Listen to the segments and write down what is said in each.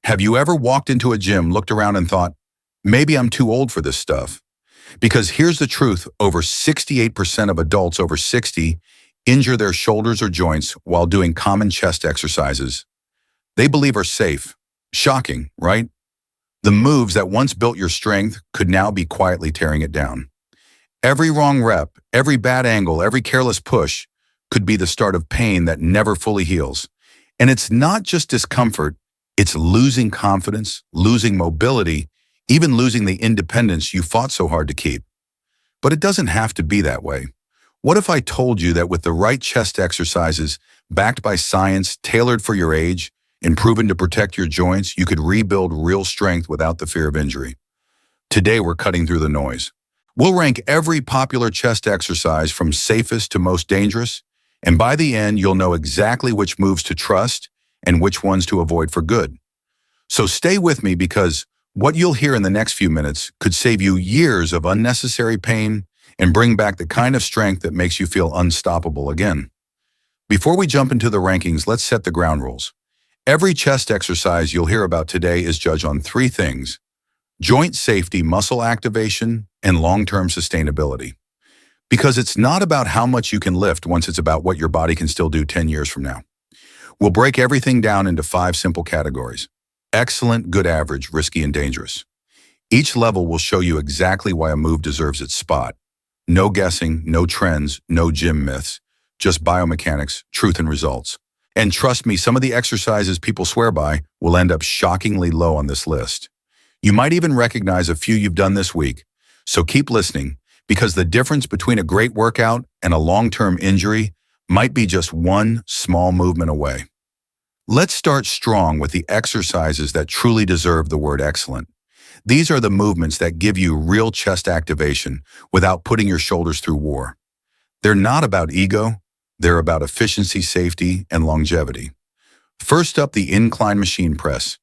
Have you ever walked into a gym, looked around and thought, maybe I'm too old for this stuff? Because here's the truth, over 68% of adults over 60 injure their shoulders or joints while doing common chest exercises they believe are safe. Shocking, right? The moves that once built your strength could now be quietly tearing it down. Every wrong rep, every bad angle, every careless push could be the start of pain that never fully heals. And it's not just discomfort, it's losing confidence, losing mobility, even losing the independence you fought so hard to keep. But it doesn't have to be that way. What if I told you that with the right chest exercises, backed by science, tailored for your age, and proven to protect your joints, you could rebuild real strength without the fear of injury? Today, we're cutting through the noise. We'll rank every popular chest exercise from safest to most dangerous, and by the end, you'll know exactly which moves to trust and which ones to avoid for good. So stay with me, because what you'll hear in the next few minutes could save you years of unnecessary pain and bring back the kind of strength that makes you feel unstoppable again. Before we jump into the rankings, let's set the ground rules. Every chest exercise you'll hear about today is judged on three things: joint safety, muscle activation, and long-term sustainability. Because it's not about how much you can lift once, it's about what your body can still do 10 years from now. We'll break everything down into 5 simple categories: excellent, good, average, risky, and dangerous. Each level will show you exactly why a move deserves its spot. No guessing, no trends, no gym myths, just biomechanics, truth, and results. And trust me, some of the exercises people swear by will end up shockingly low on this list. You might even recognize a few you've done this week. So keep listening, because the difference between a great workout and a long-term injury might be just one small movement away. Let's start strong with the exercises that truly deserve the word excellent. These are the movements that give you real chest activation without putting your shoulders through war. They're not about ego, they're about efficiency, safety, and longevity. First up, the incline machine press.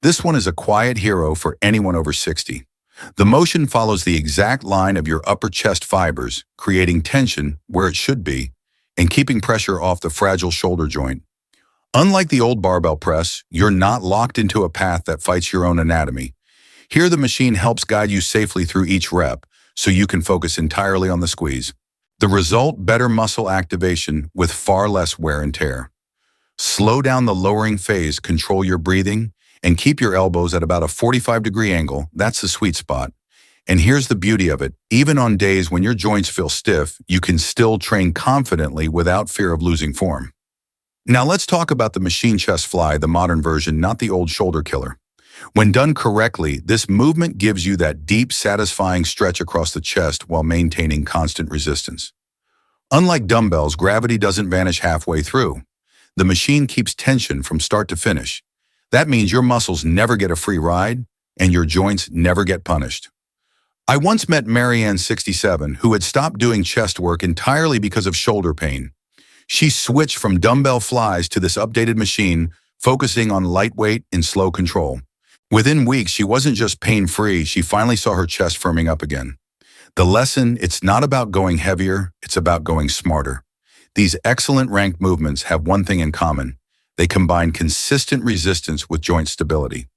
This one is a quiet hero for anyone over 60. The motion follows the exact line of your upper chest fibers, creating tension where it should be and keeping pressure off the fragile shoulder joint. Unlike the old barbell press, you're not locked into a path that fights your own anatomy. Here, the machine helps guide you safely through each rep, so you can focus entirely on the squeeze. The result: better muscle activation with far less wear and tear. Slow down the lowering phase, control your breathing, and keep your elbows at about a 45-degree angle. That's the sweet spot. And here's the beauty of it: even on days when your joints feel stiff, you can still train confidently without fear of losing form. Now let's talk about the machine chest fly, the modern version, not the old shoulder killer. When done correctly, this movement gives you that deep, satisfying stretch across the chest while maintaining constant resistance. Unlike dumbbells, gravity doesn't vanish halfway through. The machine keeps tension from start to finish. That means your muscles never get a free ride, and your joints never get punished. I once met Marianne, 67, who had stopped doing chest work entirely because of shoulder pain. She switched from dumbbell flies to this updated machine, focusing on lightweight and slow control. Within weeks, she wasn't just pain-free, she finally saw her chest firming up again. The lesson: it's not about going heavier, it's about going smarter. These excellent ranked movements have one thing in common: they combine consistent resistance with joint stability.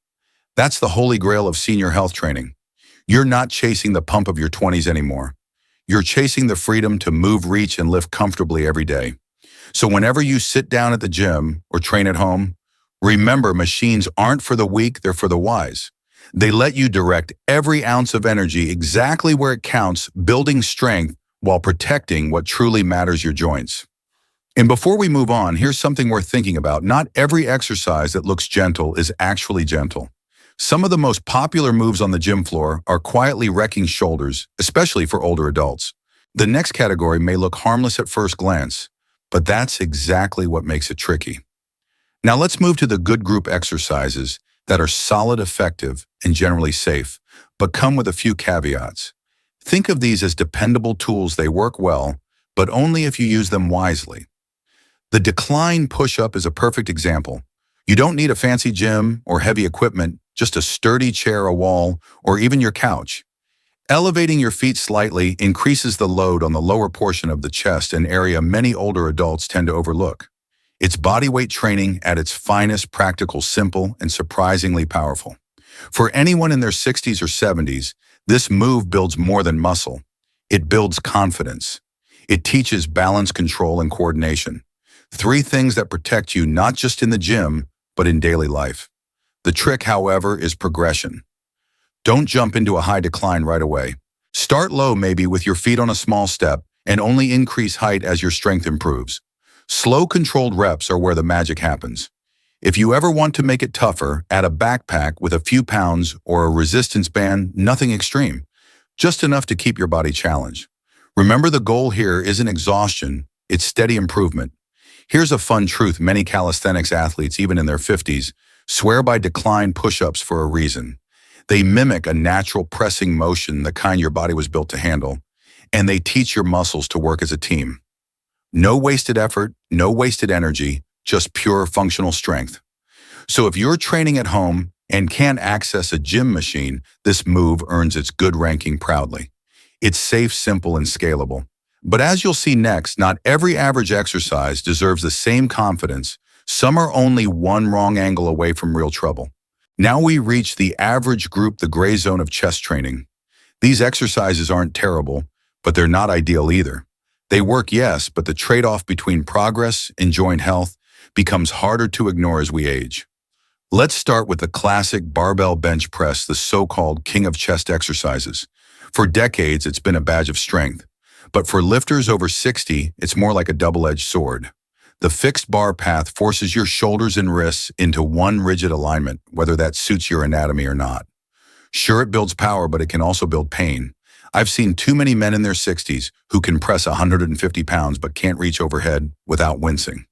That's the holy grail of senior health training. You're not chasing the pump of your 20s anymore. You're chasing the freedom to move, reach, and lift comfortably every day. So whenever you sit down at the gym or train at home, remember, machines aren't for the weak, they're for the wise. They let you direct every ounce of energy exactly where it counts, building strength while protecting what truly matters: your joints. And before we move on, here's something worth thinking about. Not every exercise that looks gentle is actually gentle. Some of the most popular moves on the gym floor are quietly wrecking shoulders, especially for older adults. The next category may look harmless at first glance, but that's exactly what makes it tricky. Now let's move to the good group exercises that are solid, effective, and generally safe, but come with a few caveats. Think of these as dependable tools. They work well, but only if you use them wisely. The decline push-up is a perfect example. You don't need a fancy gym or heavy equipment, just a sturdy chair, a wall, or even your couch. Elevating your feet slightly increases the load on the lower portion of the chest, an area many older adults tend to overlook. It's bodyweight training at its finest, practical, simple, and surprisingly powerful. For anyone in their 60s or 70s, this move builds more than muscle. It builds confidence. It teaches balance, control, and coordination. Three things that protect you not just in the gym, but in daily life. The trick, however, is progression. Don't jump into a high decline right away. Start low, maybe with your feet on a small step, and only increase height as your strength improves. Slow, controlled reps are where the magic happens. If you ever want to make it tougher, add a backpack with a few pounds or a resistance band, nothing extreme, just enough to keep your body challenged. Remember, the goal here isn't exhaustion, it's steady improvement. Here's a fun truth: many calisthenics athletes, even in their 50s, swear by decline push-ups for a reason. They mimic a natural pressing motion, the kind your body was built to handle, and they teach your muscles to work as a team. No wasted effort, no wasted energy, just pure functional strength. So if you're training at home and can't access a gym machine, this move earns its good ranking proudly. It's safe, simple, and scalable. But as you'll see next, not every average exercise deserves the same confidence. Some are only one wrong angle away from real trouble. Now we reach the average group, the gray zone of chest training. These exercises aren't terrible, but they're not ideal either. They work, yes, but the trade-off between progress and joint health becomes harder to ignore as we age. Let's start with the classic barbell bench press, the so-called king of chest exercises. For decades, it's been a badge of strength. But for lifters over 60, it's more like a double-edged sword. The fixed bar path forces your shoulders and wrists into one rigid alignment, whether that suits your anatomy or not. Sure, it builds power, but it can also build pain. I've seen too many men in their 60s who can press 150 pounds but can't reach overhead without wincing.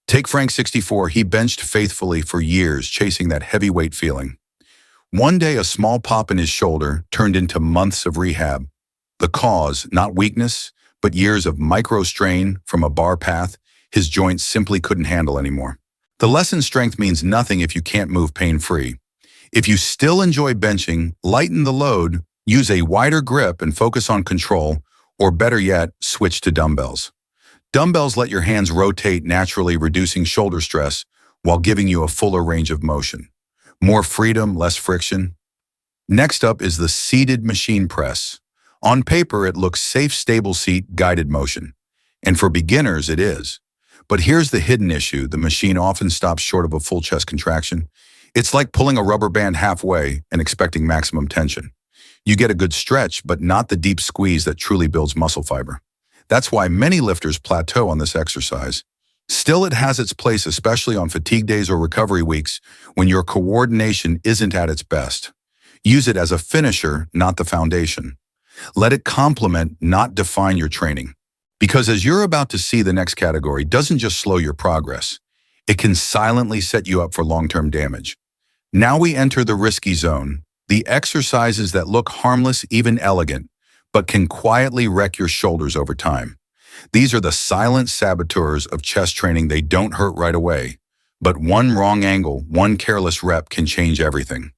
Take Frank, 64. He benched faithfully for years, chasing that heavyweight feeling. One day, a small pop in his shoulder turned into months of rehab. The cause, not weakness, but years of micro-strain from a bar path his joints simply couldn't handle anymore. The lesson: strength means nothing if you can't move pain-free. If you still enjoy benching, lighten the load, use a wider grip and focus on control, or better yet, switch to dumbbells. Dumbbells let your hands rotate naturally, reducing shoulder stress while giving you a fuller range of motion. More freedom, less friction. Next up is the seated machine press. On paper, it looks safe, stable seat, guided motion. And for beginners, it is. But here's the hidden issue: the machine often stops short of a full chest contraction. It's like pulling a rubber band halfway and expecting maximum tension. You get a good stretch, but not the deep squeeze that truly builds muscle fiber. That's why many lifters plateau on this exercise. Still, it has its place, especially on fatigue days or recovery weeks when your coordination isn't at its best. Use it as a finisher, not the foundation. Let it complement, not define your training. Because as you're about to see, the next category doesn't just slow your progress. It can silently set you up for long-term damage. Now we enter the risky zone, the exercises that look harmless, even elegant, but can quietly wreck your shoulders over time. These are the silent saboteurs of chest training. They don't hurt right away, but one wrong angle, one careless rep can change everything.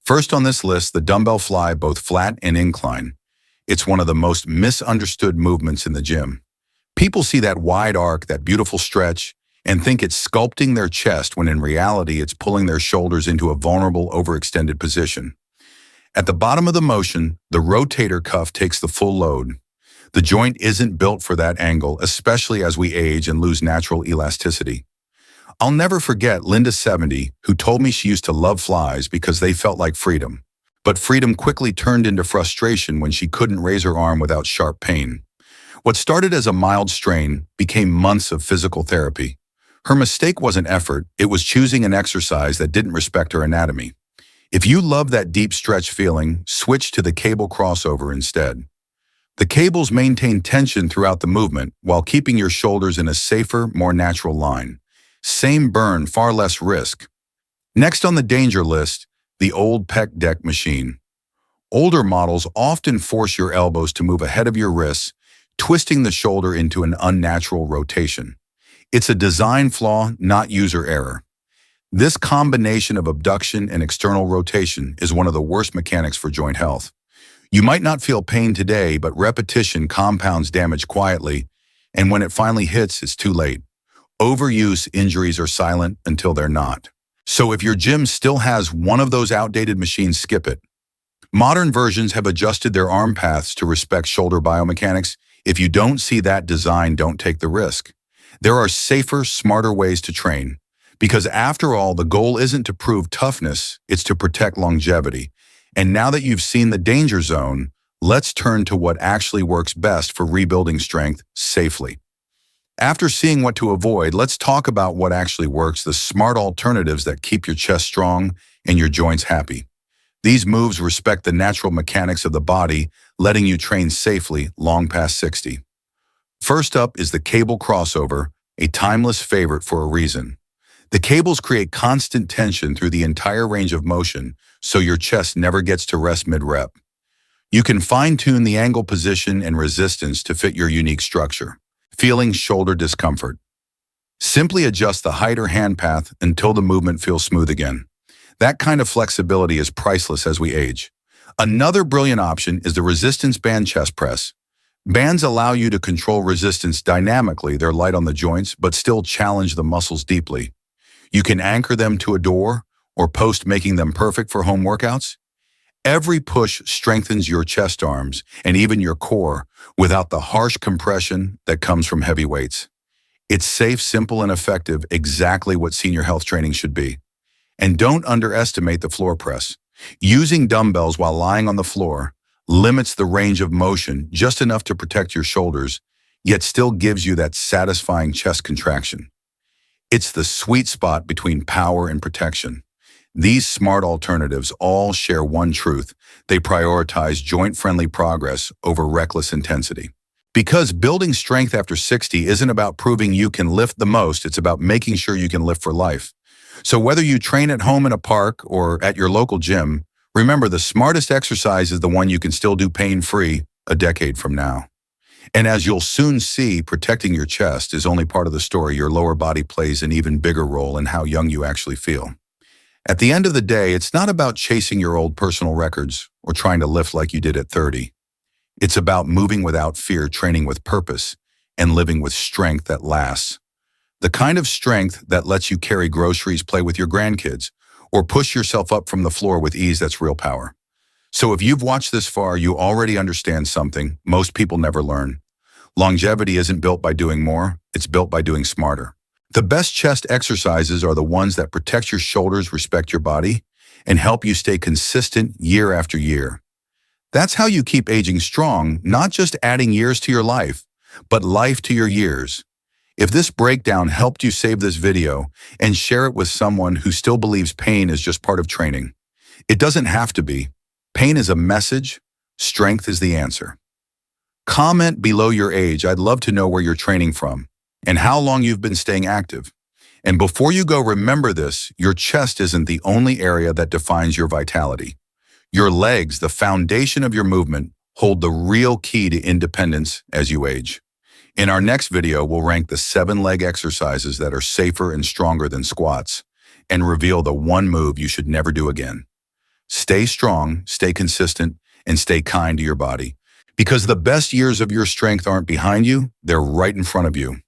First on this list, the dumbbell fly, both flat and incline. It's one of the most misunderstood movements in the gym. People see that wide arc, that beautiful stretch, and think it's sculpting their chest, when in reality it's pulling their shoulders into a vulnerable, overextended position. At the bottom of the motion, the rotator cuff takes the full load. The joint isn't built for that angle, especially as we age and lose natural elasticity. I'll never forget Linda, 70, who told me she used to love flies because they felt like freedom. But freedom quickly turned into frustration when she couldn't raise her arm without sharp pain. What started as a mild strain became months of physical therapy. Her mistake wasn't effort, it was choosing an exercise that didn't respect her anatomy. If you love that deep stretch feeling, switch to the cable crossover instead. The cables maintain tension throughout the movement while keeping your shoulders in a safer, more natural line. Same burn, far less risk. Next on the danger list, the old pec deck machine. Older models often force your elbows to move ahead of your wrists, twisting the shoulder into an unnatural rotation. It's a design flaw, not user error. This combination of abduction and external rotation is one of the worst mechanics for joint health. You might not feel pain today, but repetition compounds damage quietly, and when it finally hits, it's too late. Overuse injuries are silent until they're not. So if your gym still has one of those outdated machines, skip it. Modern versions have adjusted their arm paths to respect shoulder biomechanics. If you don't see that design, don't take the risk. There are safer, smarter ways to train. Because after all, the goal isn't to prove toughness, it's to protect longevity. And now that you've seen the danger zone, let's turn to what actually works best for rebuilding strength safely. After seeing what to avoid, let's talk about what actually works, the smart alternatives that keep your chest strong and your joints happy. These moves respect the natural mechanics of the body, letting you train safely long past 60. First up is the cable crossover, a timeless favorite for a reason. The cables create constant tension through the entire range of motion, so your chest never gets to rest mid-rep. You can fine-tune the angle, position, and resistance to fit your unique structure. Feeling shoulder discomfort? Simply adjust the height or hand path until the movement feels smooth again. That kind of flexibility is priceless as we age. Another brilliant option is the resistance band chest press. Bands allow you to control resistance dynamically. They're light on the joints, but still challenge the muscles deeply. You can anchor them to a door or post, making them perfect for home workouts. Every push strengthens your chest arms and even your core without the harsh compression that comes from heavy weights. It's safe, simple, and effective, exactly what senior health training should be. And don't underestimate the floor press. Using dumbbells while lying on the floor limits the range of motion just enough to protect your shoulders, yet still gives you that satisfying chest contraction. It's the sweet spot between power and protection. These smart alternatives all share one truth: they prioritize joint-friendly progress over reckless intensity. Because building strength after 60 isn't about proving you can lift the most, it's about making sure you can lift for life. So whether you train at home in a park or at your local gym, remember, the smartest exercise is the one you can still do pain-free a decade from now. And as you'll soon see, protecting your chest is only part of the story. Your lower body plays an even bigger role in how young you actually feel. At the end of the day, it's not about chasing your old personal records or trying to lift like you did at 30. It's about moving without fear, training with purpose, and living with strength that lasts. The kind of strength that lets you carry groceries, play with your grandkids, or push yourself up from the floor with ease. That's real power. So if you've watched this far, you already understand something most people never learn. Longevity isn't built by doing more, it's built by doing smarter. The best chest exercises are the ones that protect your shoulders, respect your body, and help you stay consistent year after year. That's how you keep aging strong, not just adding years to your life, but life to your years. If this breakdown helped you, save this video and share it with someone who still believes pain is just part of training. It doesn't have to be. Pain is a message, strength is the answer. Comment below your age. I'd love to know where you're training from and how long you've been staying active. And before you go, remember this: your chest isn't the only area that defines your vitality. Your legs, the foundation of your movement, hold the real key to independence as you age. In our next video, we'll rank the 7 leg exercises that are safer and stronger than squats and reveal the one move you should never do again. Stay strong, stay consistent, and stay kind to your body, because the best years of your strength aren't behind you, they're right in front of you.